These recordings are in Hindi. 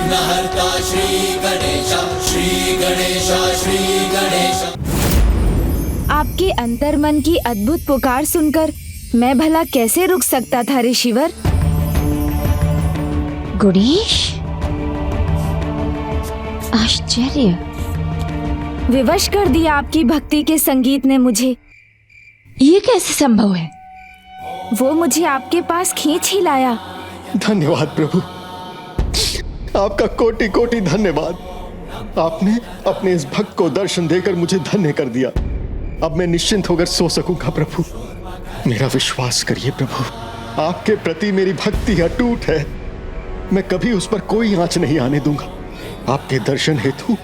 विघ्नहर्ता श्री गणेश, श्री गणेश, श्री गणेश। आपके अंतर्मन की अद्भुत पुकार सुनकर मैं भला कैसे रुक सकता था ऋषिवर। गणेश, आश्चर्य। विवश कर दिया आपकी भक्ति के संगीत ने मुझे। ये कैसे संभव है? वो मुझे आपके पास खींच ही लाया। धन्यवाद प्रभु, आपका कोटि कोटि धन्यवाद। आपने अपने इस भक्त को दर्शन देकर मुझे धन्य कर दिया। अब मैं निश्चिंत होकर सो सकूंगा प्रभु। मेरा विश्वास करिए प्रभु, आपके प्रति मेरी भक्ति अटूट है। मैं कभी उस पर कोई आंच नहीं आने दूंगा। आपके दर्शन हेतु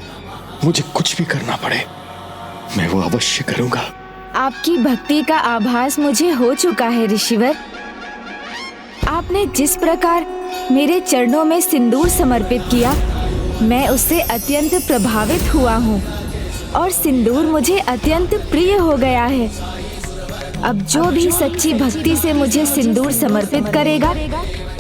मुझे कुछ भी करना पड़े, मैं वो अवश्य करूंगा। आपकी भक्ति का आभास मुझे हो चुका है ऋषिवर। आपने जिस प्रकार मेरे चरणों में सिंदूर समर्पित किया, मैं उससे अत्यंत प्रभावित हुआ हूँ और सिंदूर मुझे अत्यंत प्रिय हो गया है। अब जो भी सच्ची भक्ति से मुझे सिंदूर समर्पित करेगा,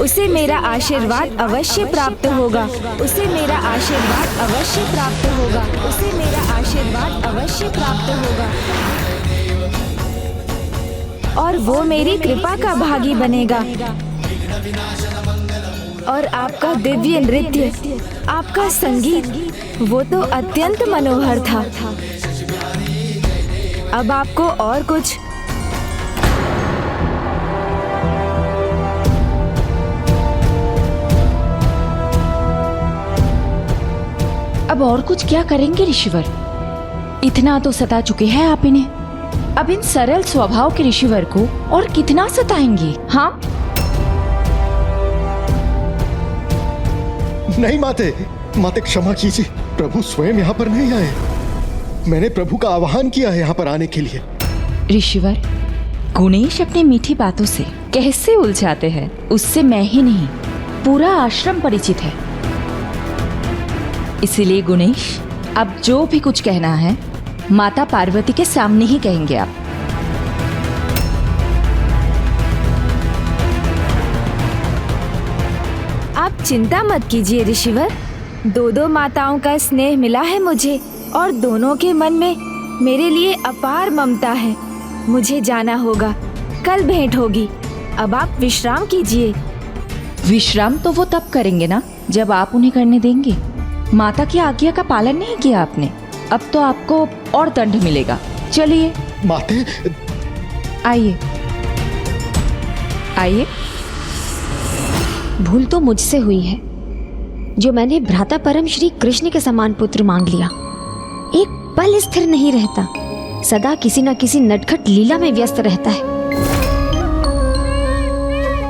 उसे मेरा आशीर्वाद अवश्य प्राप्त होगा। उसे मेरा आशीर्वाद अवश्य प्राप्त होगा। उसे मेरा आशीर्वाद अवश्य प्राप्त होगा और वो मेरी कृपा का भागी बनेगा। और आपका दिव्य नृत्य, आपका संगीत, वो तो अत्यंत मनोहर था। अब आपको और कुछ? अब और कुछ क्या करेंगे ऋषिवर? इतना तो सता चुके हैं आप इन्हें। अब इन सरल स्वभाव के ऋषिवर को और कितना सताएंगे? हाँ, नहीं माते, माते क्षमा कीजिए। प्रभु स्वयं यहाँ पर नहीं आए। मैंने प्रभु का आह्वान किया है यहाँ पर आने के लिए। ऋषिवर, गणेश अपनी मीठी बातों से कैसे उलझाते हैं, उससे मैं ही नहीं पूरा आश्रम परिचित है। इसीलिए गणेश, अब जो भी कुछ कहना है माता पार्वती के सामने ही कहेंगे आप। आप चिंता मत कीजिए ऋषिवर। दो माताओं का स्नेह मिला है मुझे और दोनों के मन में मेरे लिए अपार ममता है। मुझे जाना होगा, कल भेंट होगी। अब आप विश्राम कीजिए। विश्राम तो वो तब करेंगे ना जब आप उन्हें करने देंगे। माता की आज्ञा का पालन नहीं किया आपने, अब तो आपको और दंड मिलेगा। चलिए माते, आइए आइए। भूल तो मुझसे हुई है जो मैंने भ्राता परम श्री कृष्ण के समान पुत्र मांग लिया। एक पल स्थिर नहीं रहता, सदा किसी न किसी नटखट लीला में व्यस्त रहता है।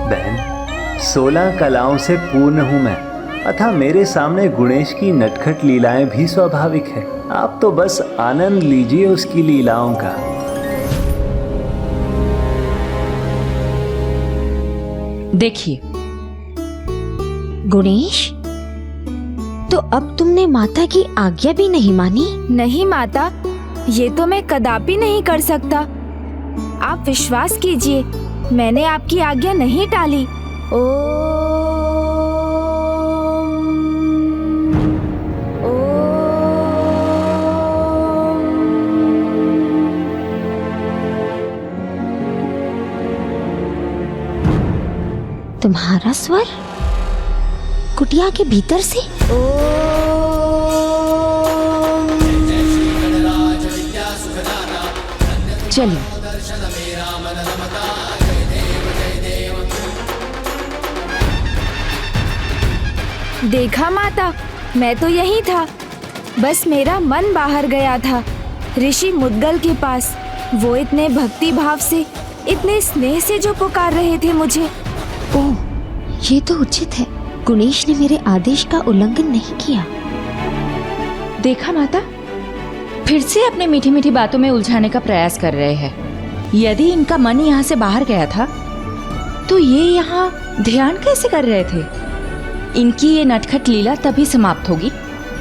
बहन, 16 कलाओं से पूर्ण हूं मैं, अतः मेरे सामने गणेश की नटखट लीलाएं भी स्वाभाविक है। आप तो बस आनंद लीजिए उसकी लीलाओं का। देखिए गणेश, तो अब तुमने माता की आज्ञा भी नहीं मानी? नहीं माता, ये तो मैं कदापि नहीं कर सकता। आप विश्वास कीजिए, मैंने आपकी आज्ञा नहीं टाली। तुम्हारा स्वर कुटिया के भीतर से? चलिए। देखा माता, मैं तो यही था, बस मेरा मन बाहर गया था। ऋषि मुद्गल के पास वो इतने भक्ति भाव से, इतने स्नेह से जो पुकार रहे थे मुझे। ओह, ये तो उचित है। गणेश ने मेरे आदेश का उल्लंघन नहीं किया। देखा माता, फिर से अपने मीठी मीठी बातों में उलझाने का प्रयास कर रहे हैं। यदि इनका मन यहाँ से बाहर गया था तो ये यहाँ ध्यान कैसे कर रहे थे? इनकी ये नटखट लीला तभी समाप्त होगी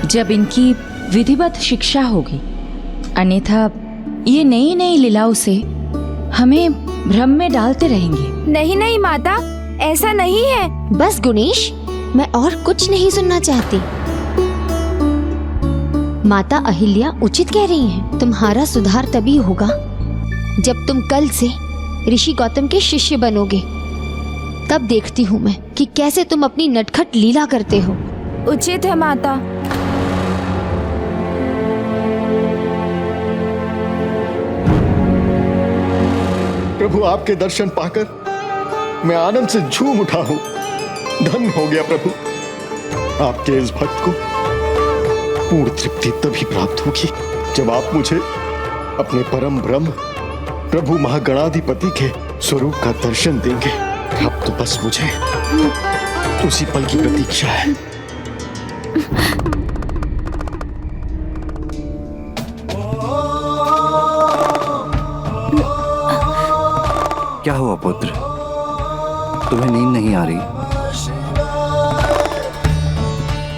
जब इनकी विधिवत शिक्षा होगी, अन्यथा ये नई नई लीलाओं से हमें भ्रम में डालते रहेंगे। नहीं नहीं माता, ऐसा नहीं है। बस गणेश, मैं और कुछ नहीं सुनना चाहती। माता अहिल्या उचित कह रही हैं। तुम्हारा सुधार तभी होगा जब तुम कल से ऋषि गौतम के शिष्य बनोगे। तब देखती हूँ मैं कि कैसे तुम अपनी नटखट लीला करते हो। उचित है माता। प्रभु, आपके दर्शन पाकर मैं आनंद से झूम उठा हूं। धन्य हो गया प्रभु। आपके इस भक्त को पूर्ण तृप्ति तभी प्राप्त होगी जब आप मुझे अपने परम ब्रह्म प्रभु महागणाधिपति के स्वरूप का दर्शन देंगे। अब तो बस मुझे उसी पल की प्रतीक्षा है। क्या हुआ पुत्र, तुम्हें नींद नहीं आ रही?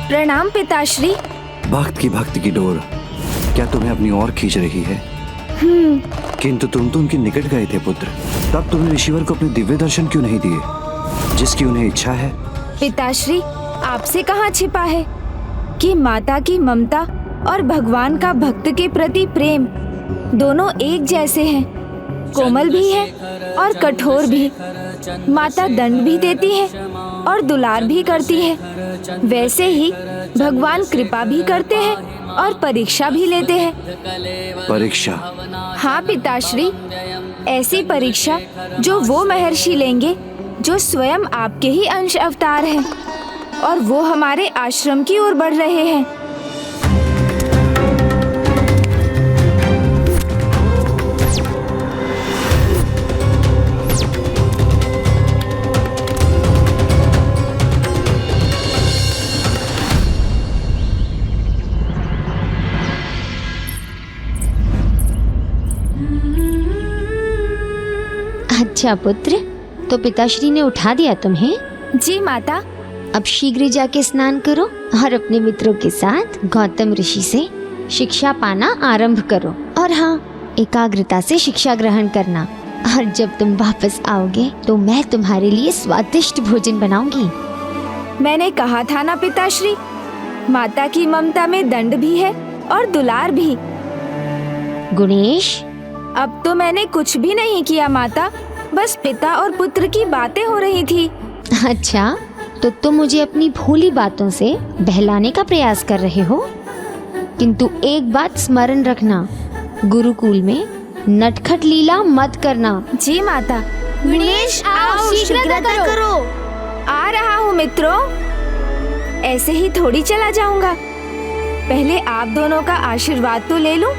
प्रणाम पिताश्री। भक्त की डोर क्या तुम्हें अपनी ओर खींच रही है? किंतु तुम तो उनके निकट गए थे पुत्र, तब तुमने ऋषिवर को अपने दिव्य दर्शन क्यों नहीं दिए जिसकी उन्हें इच्छा है? पिताश्री, आपसे कहाँ छिपा है कि माता की ममता और भगवान का भक्त के प्रति प्रेम दोनों एक जैसे हैं। कोमल भी है और कठोर भी। माता दंड भी देती है और दुलार भी करती है। वैसे ही भगवान कृपा भी करते हैं और परीक्षा भी लेते हैं। परीक्षा? हाँ पिताश्री, ऐसी परीक्षा जो वो महर्षि लेंगे जो स्वयं आपके ही अंश अवतार हैं और वो हमारे आश्रम की ओर बढ़ रहे हैं। अच्छा पुत्र, तो पिताश्री ने उठा दिया तुम्हें? जी माता। अब शीघ्र जाके स्नान करो और अपने मित्रों के साथ गौतम ऋषि से शिक्षा पाना आरंभ करो। और हाँ, एकाग्रता से शिक्षा ग्रहण करना। और जब तुम वापस आओगे तो मैं तुम्हारे लिए स्वादिष्ट भोजन बनाऊंगी। मैंने कहा था ना पिताश्री, माता की ममता में दंड भी है और दुलार भी। गुणेश, अब तो मैंने कुछ भी नहीं किया माता, बस पिता और पुत्र की बातें हो रही थी। अच्छा, तो तुम मुझे अपनी भोली बातों से बहलाने का प्रयास कर रहे हो। किंतु एक बात स्मरण रखना, गुरुकुल में नटखट लीला मत करना। जी माता। गुणेश, आओ शीघ्रता करो। आ रहा हूँ मित्रों। ऐसे ही थोड़ी चला जाऊंगा, पहले आप दोनों का आशीर्वाद तो ले लूं।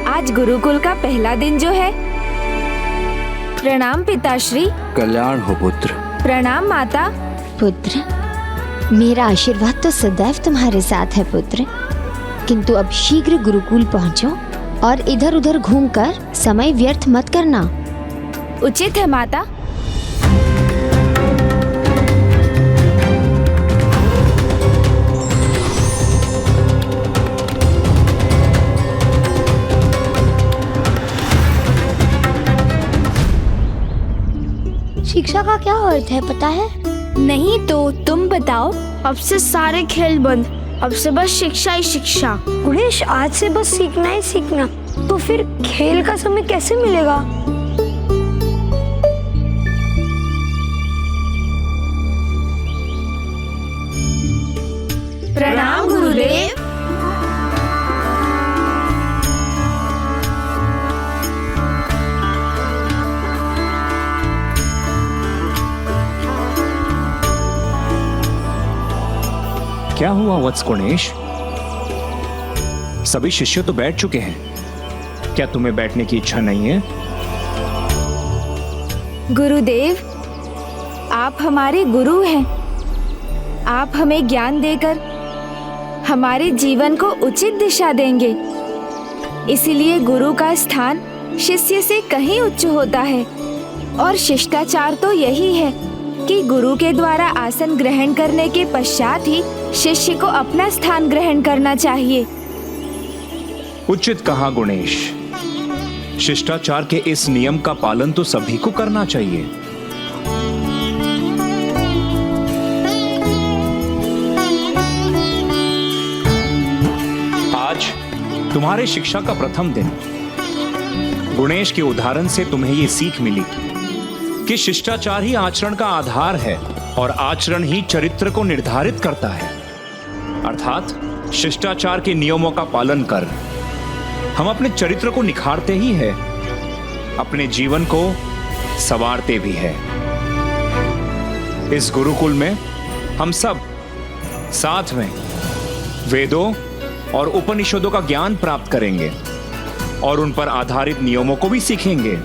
आज गुरुकुल का पहला दिन जो है। प्रणाम पिताश्री। कल्याण हो पुत्र। प्रणाम माता। पुत्र, मेरा आशीर्वाद तो सदैव तुम्हारे साथ है पुत्र। किंतु अब शीघ्र गुरुकुल पहुंचो और इधर उधर घूमकर समय व्यर्थ मत करना। उचित है माता। शिक्षा का क्या अर्थ है पता है? नहीं तो तुम बताओ। अब से सारे खेल बंद, अब से बस शिक्षा ही शिक्षा। गुणेश, आज से बस सीखना ही सीखना, तो फिर खेल का समय कैसे मिलेगा? प्रणाम गुरुदेव। क्या हुआ वत्स गणेश? सभी शिष्य तो बैठ चुके हैं, क्या तुम्हें बैठने की इच्छा नहीं है? गुरुदेव, आप हमारे गुरु हैं। आप हमें ज्ञान देकर हमारे जीवन को उचित दिशा देंगे। इसलिए गुरु का स्थान शिष्य से कहीं उच्च होता है और शिष्टाचार तो यही है कि गुरु के द्वारा आसन ग्रहण करने के पश्चात ही शिष्य को अपना स्थान ग्रहण करना चाहिए। उचित कहा गुणेश। शिष्टाचार के इस नियम का पालन तो सभी को करना चाहिए। तुम्हारे शिक्षा का प्रथम दिन गुणेश के उदाहरण से तुम्हें ये सीख मिली कि शिष्टाचार ही आचरण का आधार है और आचरण ही चरित्र को निर्धारित करता है। अर्थात शिष्टाचार के नियमों का पालन कर हम अपने चरित्र को निखारते ही है, अपने जीवन को संवारते भी है। इस गुरुकुल में हम सब साथ में वेदों और उपनिषदों का ज्ञान प्राप्त करेंगे और उन पर आधारित नियमों को भी सीखेंगे।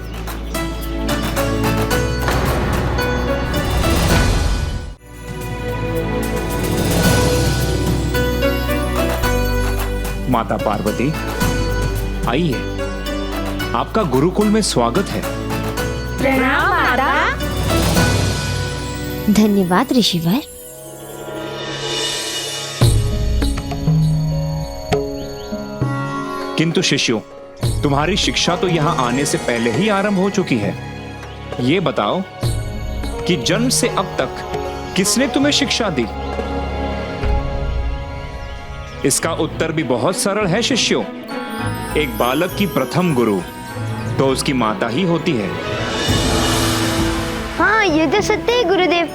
माता पार्वती, आइए, आपका गुरुकुल में स्वागत है। प्रणाम माता। धन्यवाद ऋषिवर। किंतु शिष्यों, तुम्हारी शिक्षा तो यहां आने से पहले ही आरंभ हो चुकी है। ये बताओ कि जन्म से अब तक किसने तुम्हें शिक्षा दी? इसका उत्तर भी बहुत सरल है शिष्यों। एक बालक की प्रथम गुरु तो उसकी माता ही होती है। हाँ, ये तो सत्य है गुरुदेव।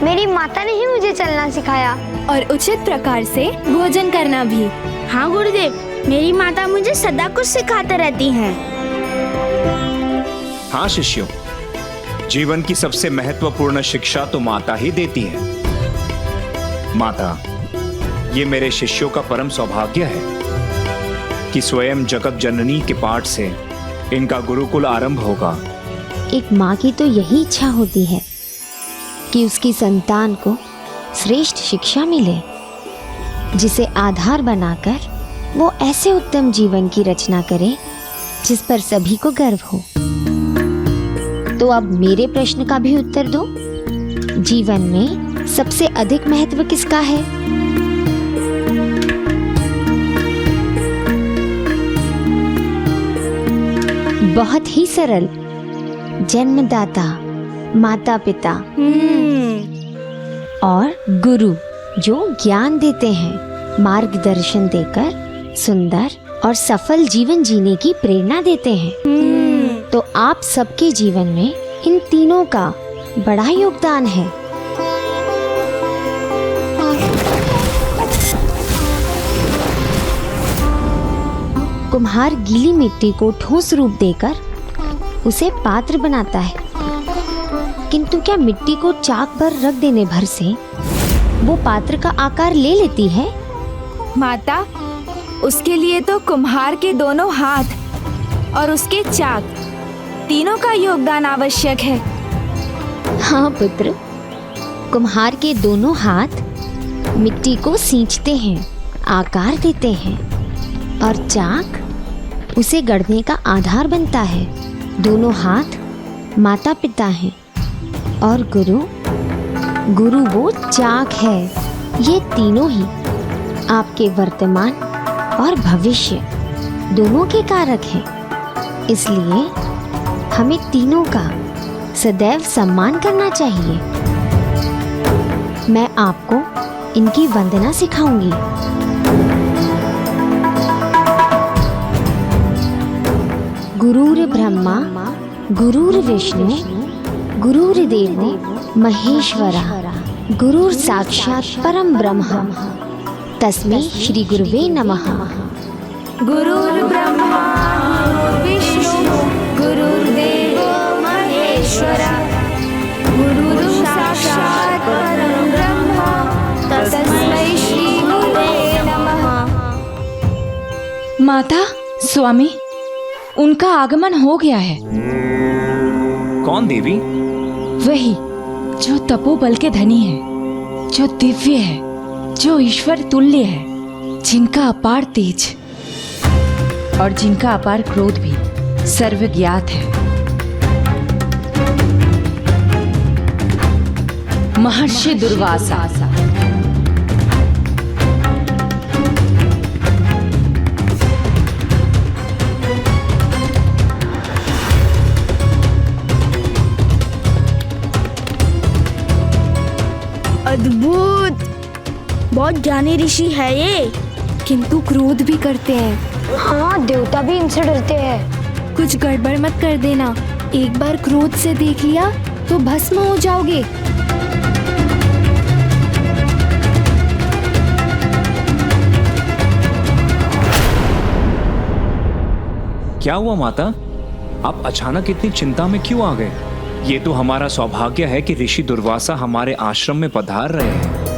मेरी माता ने ही मुझे चलना सिखाया और उचित प्रकार से भोजन करना भी। हाँ गुरुदेव, मेरी माता मुझे सदा कुछ सिखाते रहती हैं। हाँ शिष्यों, जीवन की सबसे महत्वपूर्ण शिक्षा तो माता ही देती है। माता, ये मेरे शिष्यों का परम सौभाग्य है कि स्वयं जगत जननी के पाठ से इनका गुरुकुल आरंभ होगा। एक माँ की तो यही इच्छा होती है कि उसकी संतान को श्रेष्ठ शिक्षा मिले, जिसे आधार बनाकर वो ऐसे उत्तम जीवन की रचना करे जिस पर सभी को गर्व हो। तो अब मेरे प्रश्न का भी उत्तर दो। जीवन में सबसे अधिक महत्व किसका है? बहुत ही सरल, जन्मदाता, माता पिता और गुरु, जो ज्ञान देते हैं, मार्गदर्शन देकर सुंदर और सफल जीवन जीने की प्रेरणा देते हैं। तो आप सबके जीवन में इन तीनों का बड़ा योगदान है। कुम्हार गीली मिट्टी को ठोस रूप देकर उसे पात्र बनाता है, किंतु क्या मिट्टी को चाक पर रख देने भर से वो पात्र का आकार ले लेती है? माता, उसके लिए तो कुम्हार के दोनों हाथ और उसके चाक, तीनों का योगदान आवश्यक है। हाँ पुत्र, कुम्हार के दोनों हाथ मिट्टी को सींचते हैं, आकार देते हैं, और चाक उसे गढ़ने का आधार बनता है। दोनों हाथ माता पिता हैं और गुरु वो चाक है। ये तीनों ही आपके वर्तमान और भविष्य दोनों के कारक हैं। इसलिए हमें तीनों का सदैव सम्मान करना चाहिए। मैं आपको इनकी वंदना सिखाऊंगी। गुरुर् ब्रह्मा गुरुर्विष्णु गुरुर्देवो महेश्वरः गुरुर् साक्षात् परम ब्रह्म तस्मै श्री गुरुवे नमः। गुरुर्ब्रह्मा गुरुर्विष्णु गुरुर्देवो महेश्वरः गुरुर् साक्षात् परं ब्रह्म तस्मै श्री गुरुवे नमः। माता, स्वामी, उनका आगमन हो गया है। कौन देवी? वही जो तपोबल के धनी है, जो दिव्य है, जो ईश्वर तुल्य है, जिनका अपार तेज और जिनका अपार क्रोध भी सर्वज्ञात है। महर्षि दुर्वासा। अद्भुत, बहुत ज्ञानी ऋषि है ये। किंतु क्रोध भी करते हैं। हाँ, देवता भी इनसे डरते हैं। कुछ गड़बड़ मत कर देना। एक बार क्रोध से देख लिया तो भस्म हो जाओगे। क्या हुआ माता? आप अचानक इतनी चिंता में क्यों आ गए? ये तो हमारा सौभाग्य है कि ऋषि दुर्वासा हमारे आश्रम में पधार रहे हैं।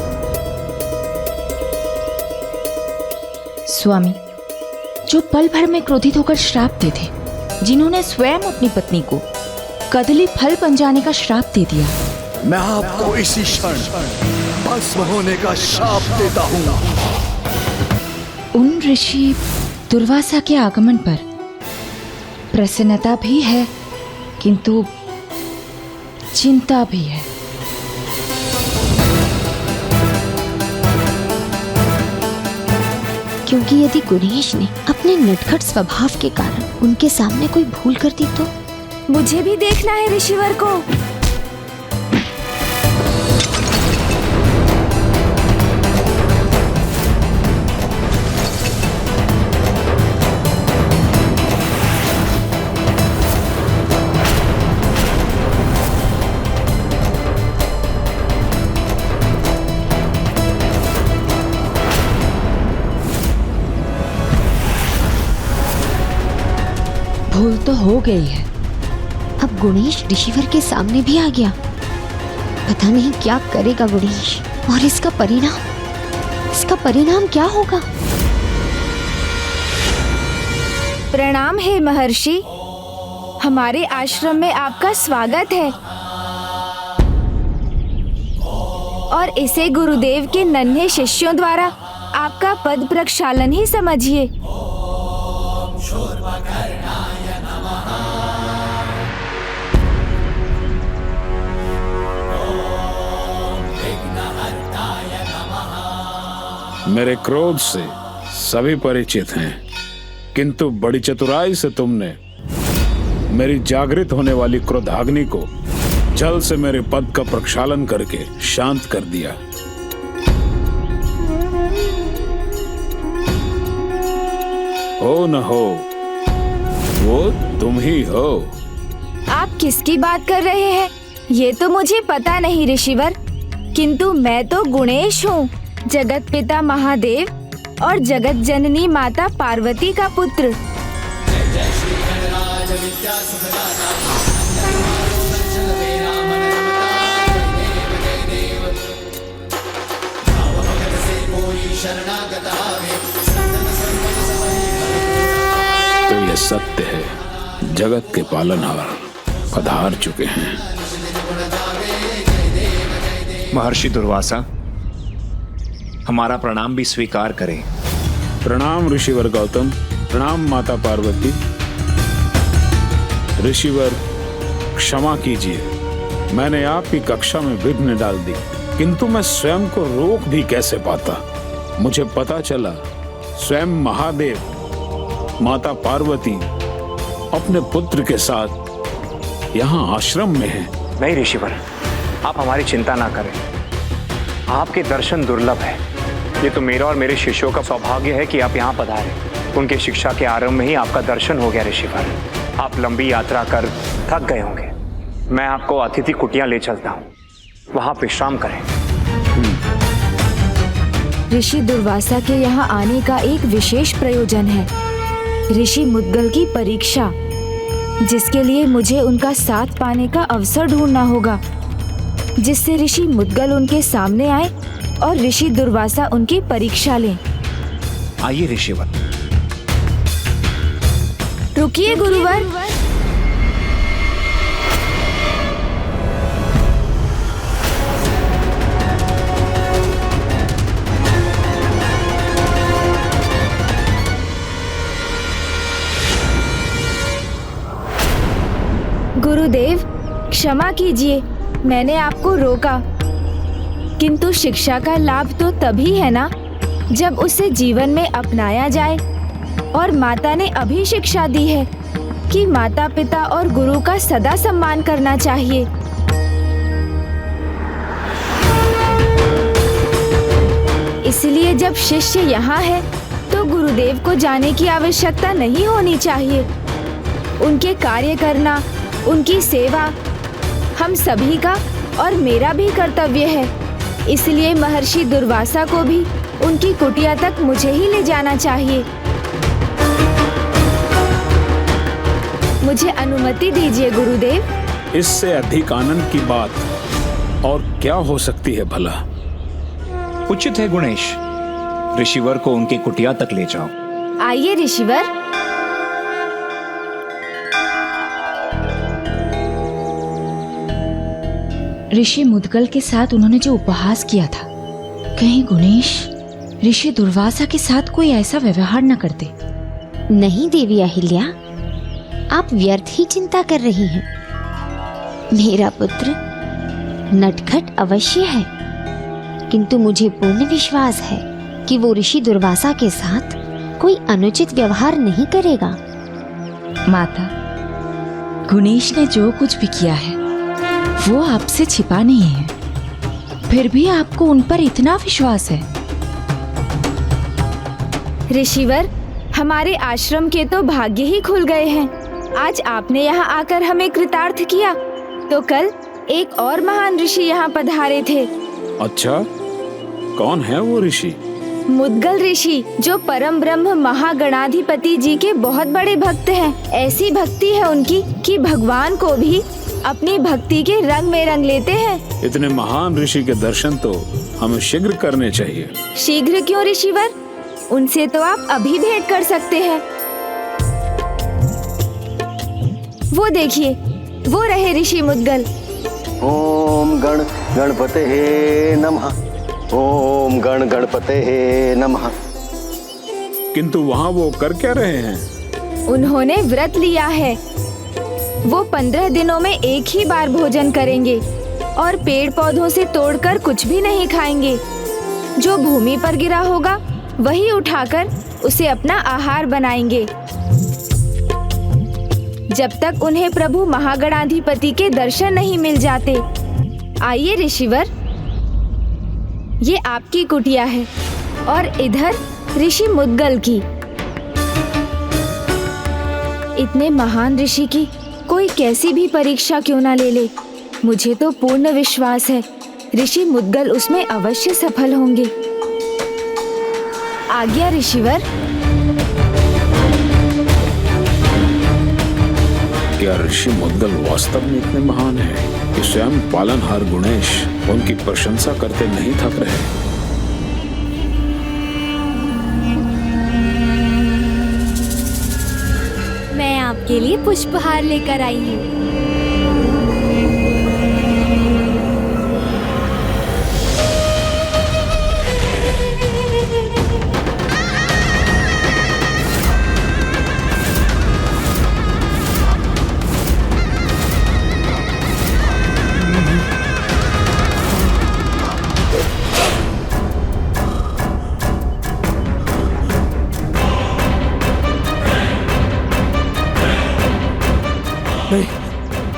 स्वामी, जो पल भर में क्रोधित होकर श्राप दे थे, जिन्होंने स्वयं अपनी पत्नी को कदली फल बन जाने का श्राप दे दिया, मैं आपको इसी क्षण भस्म होने का श्राप देता हूँ। उन ऋषि दुर्वासा के आगमन पर प्रसन्नता भी है, किंतु चिंता भी है। क्योंकि यदि गुणेश ने अपने नटखट स्वभाव के कारण उनके सामने कोई भूल कर दी तो मुझे भी देखना है ऋषिवर को। भूल तो हो गई है। अब गुणेश ऋषिवर के सामने भी आ गया। पता नहीं क्या करेगा गुणेश, और इसका परिणाम क्या होगा। प्रणाम है महर्षि, हमारे आश्रम में आपका स्वागत है। और इसे गुरुदेव के नन्हे शिष्यों द्वारा आपका पद प्रक्षालन ही समझिए। मेरे क्रोध से सभी परिचित हैं, किंतु बड़ी चतुराई से तुमने मेरी जागृत होने वाली क्रोधाग्नि को जल से मेरे पद का प्रक्षालन करके शांत कर दिया। हो न हो, वो तुम ही हो। आप किसकी बात कर रहे हैं ये तो मुझे पता नहीं ऋषिवर, किंतु मैं तो गुणेश हूँ, जगत पिता महादेव और जगत जननी माता पार्वती का पुत्र। तो ये सत्य है, जगत के पालनहार पधार चुके हैं। महर्षि दुर्वासा, हमारा प्रणाम भी स्वीकार करें। प्रणाम ऋषिवर गौतम, प्रणाम माता पार्वती। ऋषिवर क्षमा कीजिए, मैंने आपकी कक्षा में विघ्न डाल दी, किंतु मैं स्वयं को रोक भी कैसे पाता। मुझे पता चला स्वयं महादेव माता पार्वती अपने पुत्र के साथ यहाँ आश्रम में है। नहीं ऋषिवर, आप हमारी चिंता ना करें, आपके दर्शन दुर्लभ है। ये तो मेरा और मेरे शिष्यों का सौभाग्य है कि आप यहाँ पधारे। उनके शिक्षा के आरंभ में ही आपका दर्शन हो गया ऋषिवर। आप लंबी यात्रा कर थक गए होंगे, मैं आपको अतिथि कुटिया ले चलता हूँ, वहाँ विश्राम करें। ऋषि दुर्वासा के यहाँ आने का एक विशेष प्रयोजन है, ऋषि मुद्गल की परीक्षा, जिसके लिए मुझे उनका साथ पाने का अवसर ढूंढना होगा, जिससे ऋषि मुद्गल उनके सामने आए और ऋषि दुर्वासा उनकी परीक्षा लें। आइए ऋषिवर। रुकिए गुरुवर। गुरुदेव, क्षमा कीजिए, मैंने आपको रोका, किंतु शिक्षा का लाभ तो तभी है ना जब उसे जीवन में अपनाया जाए। और माता ने अभी शिक्षा दी है कि माता पिता और गुरु का सदा सम्मान करना चाहिए। इसलिए जब शिष्य यहाँ है तो गुरुदेव को जाने की आवश्यकता नहीं होनी चाहिए। उनके कार्य करना, उनकी सेवा हम सभी का और मेरा भी कर्तव्य है। इसलिए महर्षि दुर्वासा को भी उनकी कुटिया तक मुझे ही ले जाना चाहिए। मुझे अनुमति दीजिए गुरुदेव। इससे अधिक आनंद की बात और क्या हो सकती है भला। उचित है गुणेश, ऋषिवर को उनकी कुटिया तक ले जाओ। आइए ऋषिवर। ऋषि मुद्गल के साथ उन्होंने जो उपहास किया था, कहीं गुणेश ऋषि दुर्वासा के साथ कोई ऐसा व्यवहार न करते। नहीं देवी अहिल्या, आप व्यर्थ ही चिंता कर रही हैं। मेरा पुत्र नटखट अवश्य है, किंतु मुझे पूर्ण विश्वास है कि वो ऋषि दुर्वासा के साथ कोई अनुचित व्यवहार नहीं करेगा। माता, गुणेश ने जो कुछ भी किया है वो आपसे छिपा नहीं है, फिर भी आपको उन पर इतना विश्वास है। ऋषिवर, हमारे आश्रम के तो भाग्य ही खुल गए हैं। आज आपने यहाँ आकर हमें कृतार्थ किया, तो कल एक और महान ऋषि यहाँ पधारे थे। अच्छा, कौन है वो ऋषि? मुद्गल ऋषि, जो परम ब्रह्म महागणाधिपति जी के बहुत बड़े भक्त हैं। ऐसी भक्ति है उनकी कि भगवान को भी अपनी भक्ति के रंग में रंग लेते हैं। इतने महान ऋषि के दर्शन तो हमें शीघ्र करने चाहिए। शीघ्र क्यों ऋषिवर? उनसे तो आप अभी भेंट कर सकते हैं। वो देखिए, वो रहे ऋषि मुद्गल। ओम गण गणपते नमः। ओम गण गणपते नमः। किंतु वहाँ वो कर क्या रहे हैं? उन्होंने व्रत लिया है। वो 15 दिनों में एक ही बार भोजन करेंगे और पेड़ पौधों से तोड़कर कुछ भी नहीं खाएंगे। जो भूमि पर गिरा होगा वही उठाकर उसे अपना आहार बनाएंगे, जब तक उन्हें प्रभु महागणाधिपति के दर्शन नहीं मिल जाते। आइए ऋषिवर, ये आपकी कुटिया है और इधर ऋषि मुद्गल की। इतने महान ऋषि की कोई कैसी भी परीक्षा क्यों ना ले ले, मुझे तो पूर्ण विश्वास है ऋषि मुद्गल उसमें अवश्य सफल होंगे। आज्ञा ऋषिवर। क्या ऋषि मुद्गल वास्तव में इतने महान हैं कि स्वयं पालनहार गुणेश उनकी प्रशंसा करते नहीं थक रहे? मैं आपके लिए पुष्पहार लेकर आई हूँ। नहीं,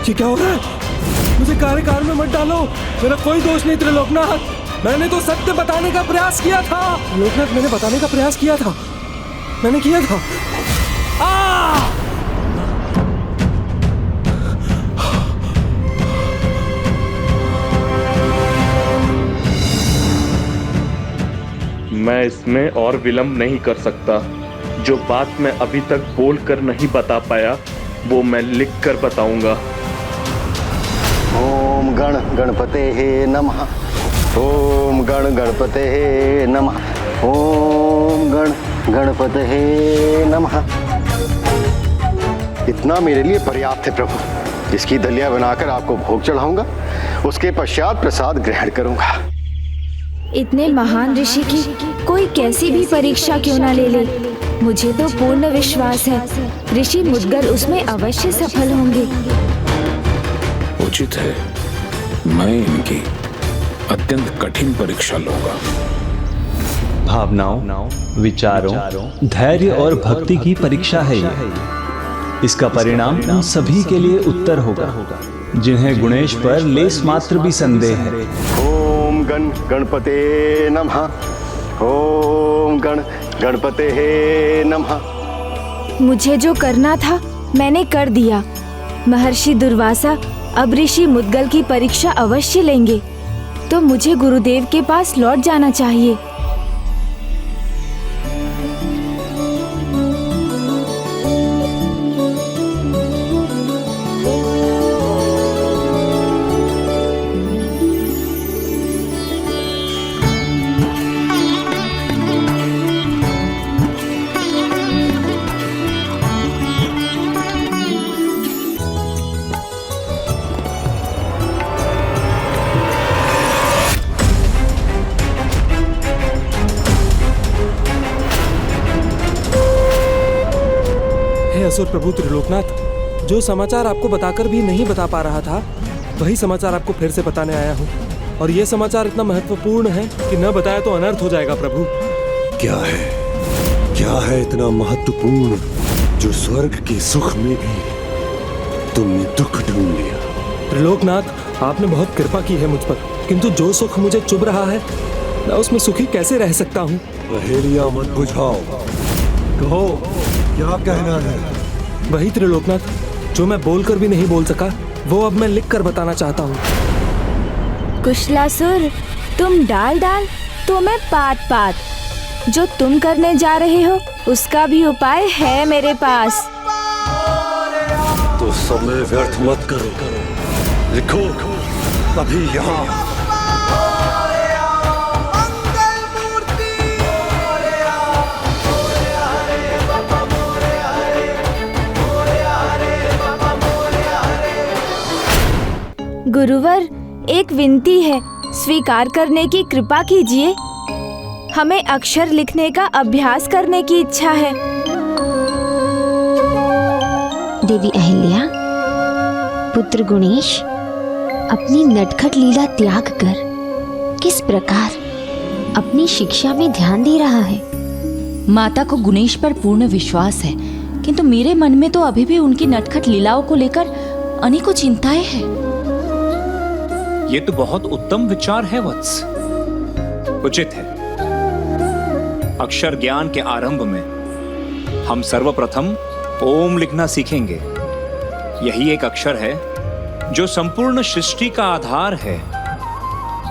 ये क्या हो रहा है? मुझे कार्यकाल में मत डालो। मेरा कोई दोष नहीं त्रिलोकनाथ। मैंने तो सत्य बताने का प्रयास किया था। त्रिलोकनाथ, मैंने बताने का प्रयास किया था। मैंने किया था। मैं इसमें और विलंब नहीं कर सकता। जो बात मैं अभी तक बोल कर नहीं बता पाया वो मैं लिख कर बताऊंगा। ओम गण गणपते नमः। ओम गण गणपते नमः। ओम गण गणपते नमः। इतना मेरे लिए पर्याप्त है प्रभु। इसकी दलिया बनाकर आपको भोग चढ़ाऊंगा, उसके पश्चात प्रसाद ग्रहण करूंगा। इतने महान ऋषि की कोई कैसी भी परीक्षा क्यों ना ले ले, मुझे तो पूर्ण विश्वास है ऋषि मुद्गल उसमें अवश्य सफल होंगे। उचित है, मैं इनकी अत्यंत कठिन परीक्षा लूंगा। भावनाओं, विचारों, धैर्य और भक्ति की परीक्षा है ये। इसका परिणाम उन सभी के लिए उत्तर होगा जिन्हें गुणेश पर लेस मात्र भी संदेह है। ओम गण गणपते नमः। ओम गण गणपते नमः। मुझे जो करना था मैंने कर दिया। महर्षि दुर्वासा अब ऋषि मुद्गल की परीक्षा अवश्य लेंगे, तो मुझे गुरुदेव के पास लौट जाना चाहिए। असुर प्रभु त्रिलोकनाथ, जो समाचार आपको बताकर भी नहीं बता पा रहा था, वही समाचार आपको फिर से बताने आया हूँ। और ये समाचार इतना महत्वपूर्ण है कि न बताया तो अनर्थ हो जाएगा प्रभु। क्या है इतना महत्वपूर्ण जो स्वर्ग के सुख में भी तुमने दुख ढूंढ लिया? त्रिलोकनाथ, आपने बहुत कृपा की है मुझ पर, किंतु जो सुख मुझे चुभ रहा है मैं उसमें सुखी कैसे रह सकता हूँ? पहेलियां मत बुझाओ, कहो क्या कहना है? वही त्रिलोकनाथ, जो मैं बोलकर भी नहीं बोल सका, वो अब मैं लिख कर बताना चाहता हूँ। कुशलासुर, तुम डाल डाल तो मैं पात पात। जो तुम करने जा रहे हो उसका भी उपाय है मेरे पास। तो समय व्यर्थ मत करो, लिखो अभी यहाँ। गुरुवर, एक विनती है, स्वीकार करने की कृपा कीजिए। हमें अक्षर लिखने का अभ्यास करने की इच्छा है। देवी अहिल्या, पुत्र गुणेश अपनी नटखट लीला त्याग कर किस प्रकार अपनी शिक्षा में ध्यान दे रहा है। माता को गुणेश पर पूर्ण विश्वास है, किंतु मेरे मन में तो अभी भी उनकी नटखट लीलाओं को लेकर अनेकों चिंताएं हैं। ये तो बहुत उत्तम विचार है वत्स। उचित है। अक्षर ज्ञान के आरंभ में हम सर्वप्रथम ओम लिखना सीखेंगे। यही एक अक्षर है जो संपूर्ण सृष्टि का आधार है।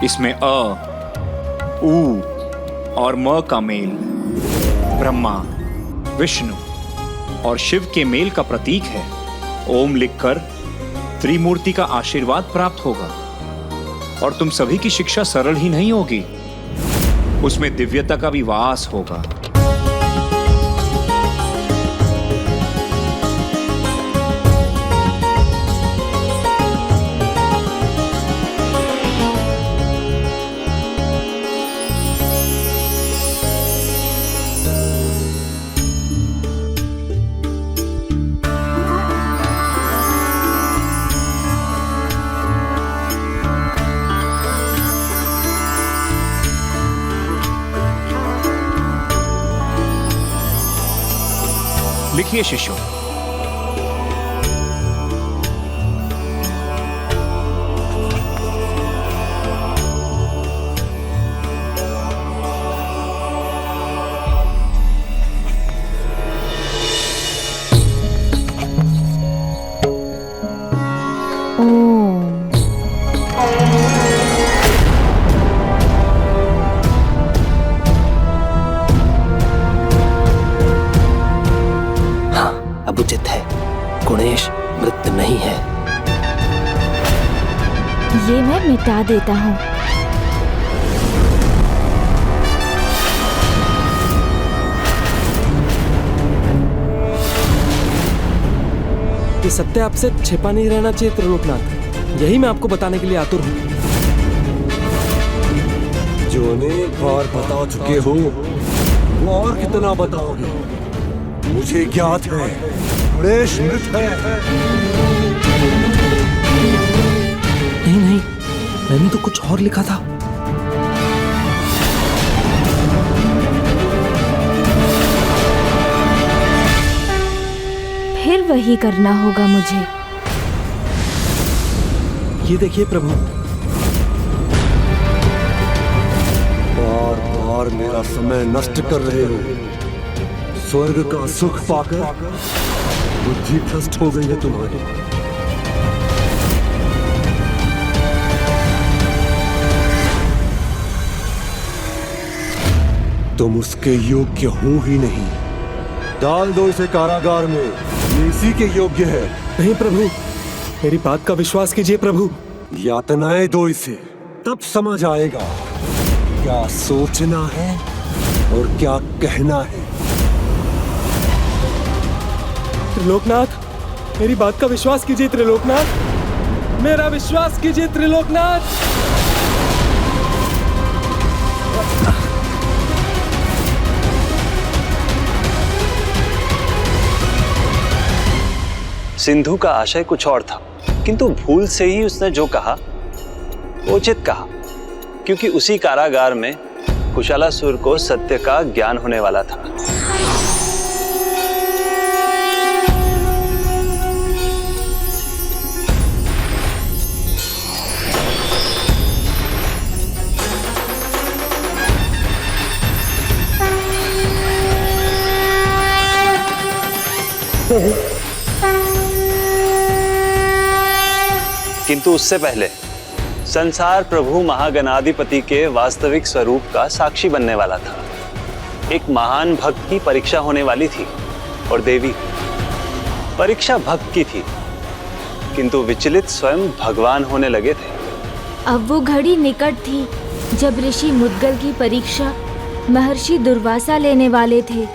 इसमें अ, उ और म का मेल ब्रह्मा, विष्णु और शिव के मेल का प्रतीक है। ओम लिखकर त्रिमूर्ति का आशीर्वाद प्राप्त होगा और तुम सभी की शिक्षा सरल ही नहीं होगी, उसमें दिव्यता का भी वास होगा। लिखिए शिष्यों। अब उचित है, गुणेश मृत नहीं है। ये मैं मिटा देता हूँ। ये सत्य आपसे छिपा नहीं रहना चाहिए त्रिलोकनाथ, यही मैं आपको बताने के लिए आतुर हूँ। जो अनेक बार बता चुके हो, वो और कितना बताओगे? मुझे ज्ञात है, गुणेश मृत है। नहीं, मैंने तो कुछ और लिखा था। फिर वही करना होगा मुझे। ये देखिए प्रभु। बार बार बार मेरा समय नष्ट कर रहे हो। स्वर्ग का सुख पाकर बुद्धि भ्रष्ट हो गई है तुम्हारी। तुम उसके योग्य हो ही नहीं। डाल दो इसे कारागार में, ये इसी के योग्य है। नहीं प्रभु, मेरी बात का विश्वास कीजिए प्रभु। यातनाएं दो इसे, तब समझ आएगा क्या सोचना है और क्या कहना है। त्रिलोकनाथ, मेरी बात का विश्वास कीजिए त्रिलोकनाथ, मेरा विश्वास कीजिए त्रिलोकनाथ। सिंधु का आशय कुछ और था, किंतु भूल से ही उसने जो कहा वो उचित कहा, क्योंकि उसी कारागार में कुशालासुर को सत्य का ज्ञान होने वाला था। किंतु उससे पहले संसार प्रभु महागणाधिपति के वास्तविक स्वरूप का साक्षी बनने वाला था। एक महान भक्त की परीक्षा होने वाली थी और देवी परीक्षा भक्त की थी, किंतु विचलित स्वयं भगवान होने लगे थे। अब वो घड़ी निकट थी जब ऋषि मुद्गल की परीक्षा महर्षि दुर्वासा लेने वाले थे।